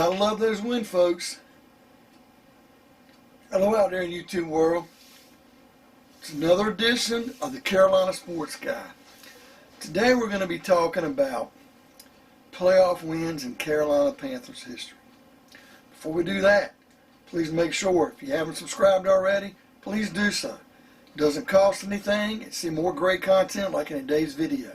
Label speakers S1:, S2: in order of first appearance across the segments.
S1: Gotta love those wins, folks. Hello out there in YouTube world. It's another edition of the Carolina Sports Guy. Today we're going to be talking about playoff wins in Carolina Panthers history. Before we do that, please make sure, if you haven't subscribed already, please do so. It doesn't cost anything, and see more great content like in today's video.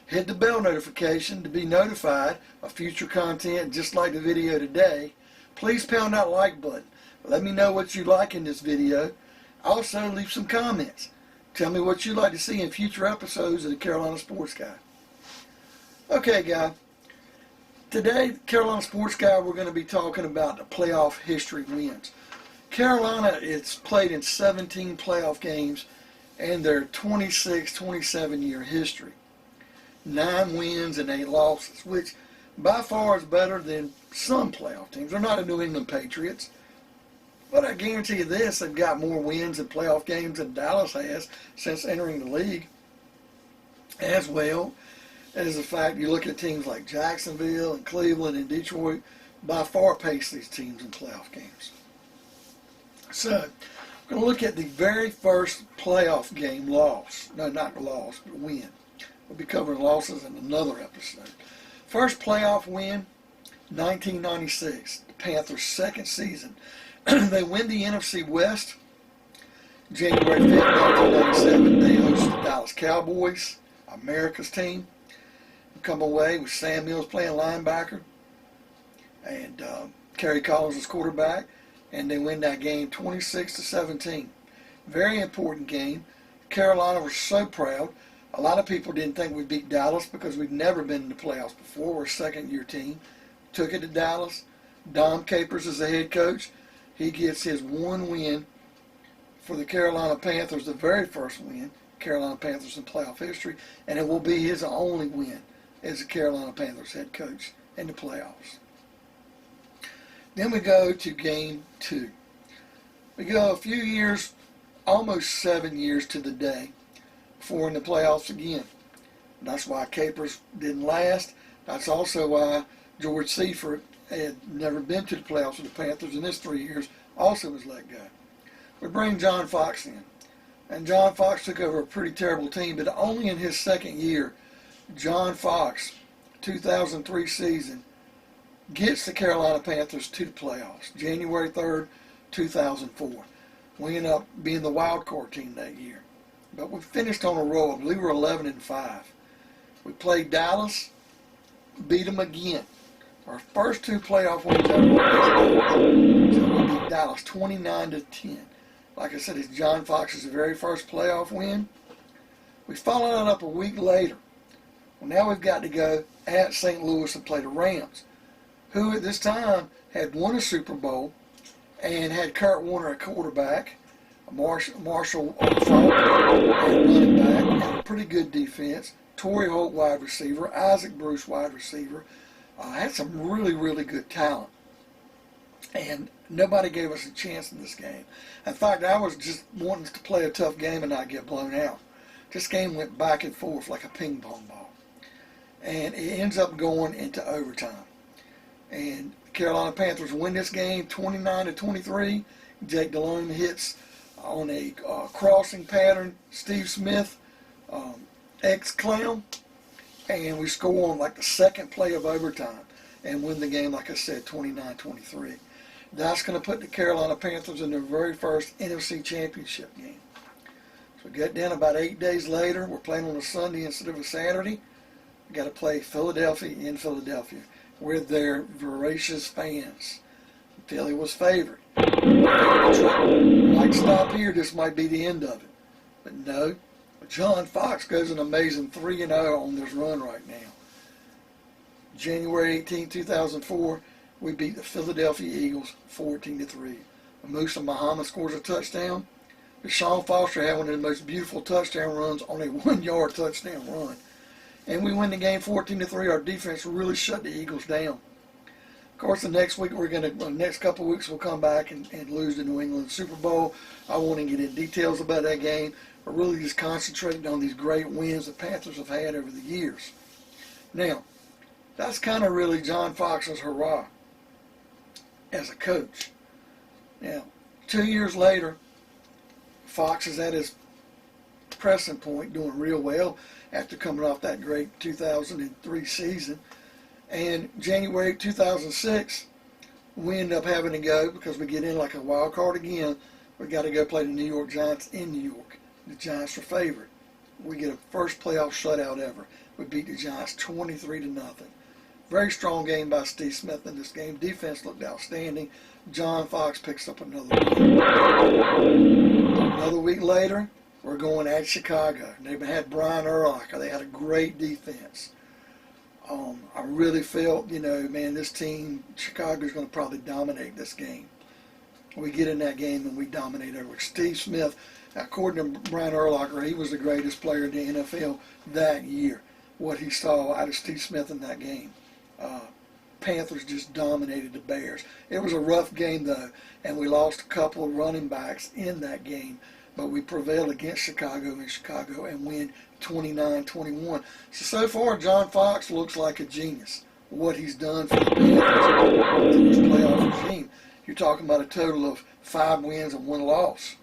S1: Hit the bell notification to be notified of future content just like the video today. Please pound that like button. Let me know what you like in this video. Also, leave some comments. Tell me what you'd like to see in future episodes of the Carolina Sports Guy. Okay, guys. Today, Carolina Sports Guy, we're going to be talking about the playoff history wins. Carolina is played in 17 playoff games in their 27-year history. 9 wins and 8 losses, which by far is better than some playoff teams. They're not the New England Patriots. But I guarantee you this, they've got more wins in playoff games than Dallas has since entering the league. As well as the fact you look at teams like Jacksonville and Cleveland and Detroit, by far pace these teams in playoff games. So, we're going to look at the very first playoff game loss. No, not loss, but win. We'll be covering losses in another episode. First playoff win, 1996, the Panthers' second season. They win the NFC West. January 5th, 1997, they host the Dallas Cowboys, America's team. We come away with Sam Mills playing linebacker and Kerry Collins was quarterback, and they win that game 26-17. Very important game. Carolina was so proud. A lot of people didn't think we'd beat Dallas because we'd never been in the playoffs before. We're a second-year team. Took it to Dallas. Dom Capers is the head coach. He gets his one win for the Carolina Panthers, the very first win, Carolina Panthers in playoff history, and it will be his only win as the Carolina Panthers head coach in the playoffs. Then we go to Game 2. We go a few years, almost 7 years to the day, before in the playoffs again. That's why Capers didn't last. That's also why George Seifert had never been to the playoffs with the Panthers in his 3 years, also was let go. We bring John Fox in. And John Fox took over a pretty terrible team, but only in his second year, John Fox, 2003 season, gets the Carolina Panthers to the playoffs, January 3rd, 2004. We end up being the wild card team that year. But we finished on a roll. I believe we were 11-5. We played Dallas, beat them again. Our first 2 playoff wins ever. So we beat Dallas 29-10. Like I said, it's John Fox's very first playoff win. We followed that up a week later. Well, now we've got to go at St. Louis and play the Rams, who at this time had won a Super Bowl and had Kurt Warner at quarterback, Marshall Faulk at running back, and a pretty good defense. Torrey Holt wide receiver, Isaac Bruce wide receiver. Had some really, really good talent. And nobody gave us a chance in this game. In fact, I was just wanting to play a tough game and not get blown out. This game went back and forth like a ping pong ball. And it ends up going into overtime. And the Carolina Panthers win this game 29-23. Jake Delhomme hits on a crossing pattern, Steve Smith, ex-Clown, and we score on like the second play of overtime and win the game, like I said, 29-23. That's going to put the Carolina Panthers in their very first NFC Championship game. So we get down about 8 days later. We're playing on a Sunday instead of a Saturday. We got to play Philadelphia in Philadelphia with their voracious fans. Philly was favored. Might stop here. This might be the end of it. But no. John Fox goes an amazing 3-0 on this run right now. January 18, 2004, we beat the Philadelphia Eagles 14-3. Musa Muhammad scores a touchdown. Deshaun Foster had one of the most beautiful touchdown runs on a 1-yard touchdown run. And we win the game 14-3. Our defense really shut the Eagles down. Of course, the next couple of weeks, we'll come back and lose the New England Super Bowl. I won't even get into details about that game, but really just concentrating on these great wins the Panthers have had over the years. Now, that's kind of really John Fox's hurrah. as a coach. Now, 2 years later, Fox is at his pressing point, doing real well after coming off that great 2003 season. And January 2006, we end up having to go, because we get in like a wild card again, we got to go play the New York Giants in New York. The Giants are favored. We get a first playoff shutout ever. We beat the Giants 23-0. Very strong game by Steve Smith in this game. Defense looked outstanding. John Fox picks up another win. Another week later, we're going at Chicago. They had Brian Urlacher. They had a great defense. I really felt, man, this team, Chicago's going to probably dominate this game. We get in that game and we dominate over Steve Smith. According to Brian Urlacher, he was the greatest player in the NFL that year. What he saw out of Steve Smith in that game. Panthers just dominated the Bears. It was a rough game, though, and we lost a couple of running backs in that game, but we prevailed against Chicago in Chicago and win 29-21. So far, John Fox looks like a genius. What he's done for the Panthers in his playoff regime. You're talking about a total of 5 wins and 1 loss.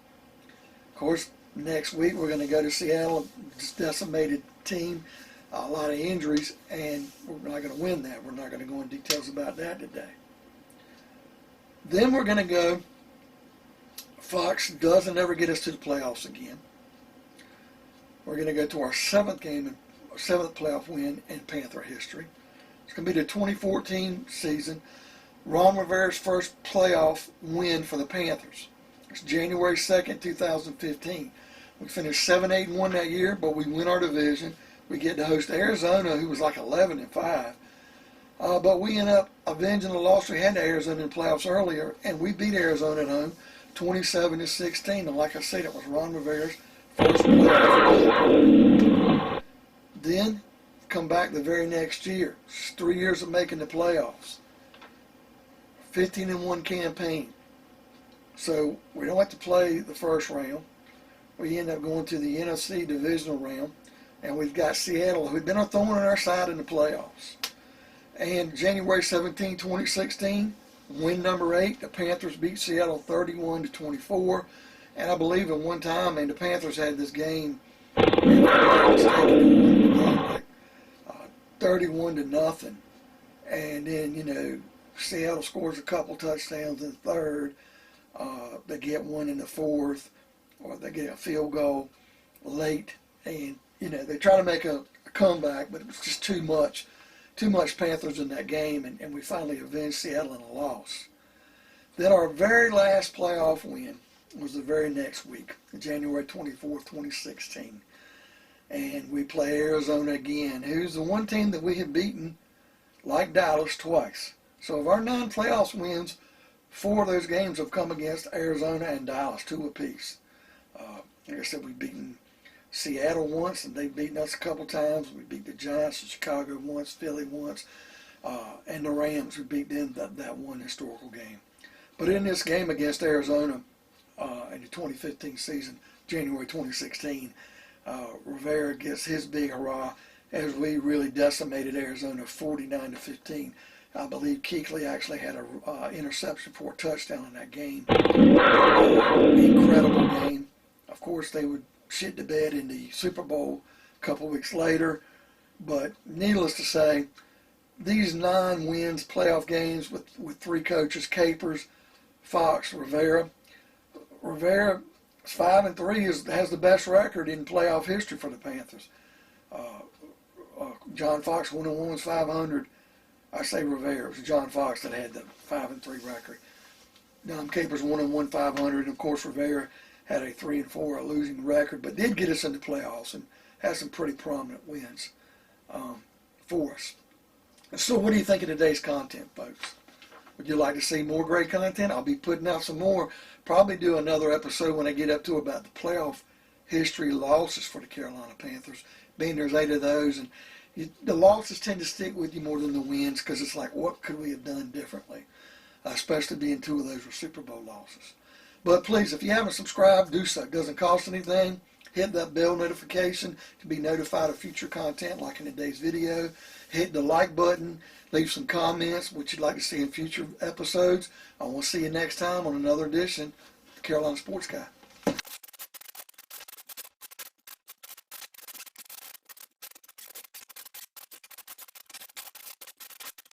S1: Of course, next week we're going to go to Seattle, just decimated team. A lot of injuries, and we're not going to win that. We're not going to go into details about that today. Then we're going to go, Fox doesn't ever get us to the playoffs again. We're going to go to our 7th game, 7th playoff win in Panther history. It's going to be the 2014 season. Ron Rivera's first playoff win for the Panthers. It's January 2nd, 2015. We finished 7-8-1 that year, but we win our division. We get to host Arizona, who was like 11-5. But we end up avenging the loss we had to Arizona in the playoffs earlier, and we beat Arizona at home 27-16. And like I said, it was Ron Rivera's first playoff. Then come back the very next year. It's 3 years of making the playoffs. 15-1 campaign. So we don't have to play the first round. We end up going to the NFC divisional round. And we've got Seattle, who'd been a thorn in our side in the playoffs. And January 17, 2016, win number 8, the Panthers beat Seattle 31-24. And I believe at one time, the Panthers had this game, 31-0. And then, Seattle scores a couple touchdowns in the third. They get one in the fourth, or they get a field goal late. And they try to make a comeback, but it was just too much Panthers in that game, and we finally avenged Seattle in a loss. Then our very last playoff win was the very next week, January 24th, 2016. And we play Arizona again, who's the one team that we had beaten, like Dallas, twice. So of our 9 playoff wins, 4 of those games have come against Arizona and Dallas, 2 apiece. Like I said, we've beaten Seattle once, and they've beaten us a couple times. We beat the Giants in Chicago once, Philly once, and the Rams. We beat them that one historical game. But in this game against Arizona in the 2015 season, January 2016, Rivera gets his big hurrah as we really decimated Arizona 49-15. I believe Kuechly actually had an interception for a touchdown in that game. Incredible game. Of course, they would shit the bed in the Super Bowl a couple weeks later. But needless to say, these 9 wins, playoff games with 3 coaches, Capers, Fox, Rivera. Rivera, 5-3, has the best record in playoff history for the Panthers. John Fox, 1-1 was 500. I say Rivera. It was John Fox that had the 5-3 record. Don Capers 1-1, 500, and of course Rivera had a 3-4, a losing record, but did get us into playoffs and had some pretty prominent wins for us. So what do you think of today's content, folks? Would you like to see more great content? I'll be putting out some more. Probably do another episode when I get up to about the playoff history losses for the Carolina Panthers, being there's 8 of those. And the losses tend to stick with you more than the wins, because it's like, what could we have done differently? Especially being 2 of those were Super Bowl losses. But please, if you haven't subscribed, do so. It doesn't cost anything. Hit that bell notification to be notified of future content like in today's video. Hit the like button. Leave some comments what you'd like to see in future episodes. I will see you next time on another edition of the Carolina Sports Guy.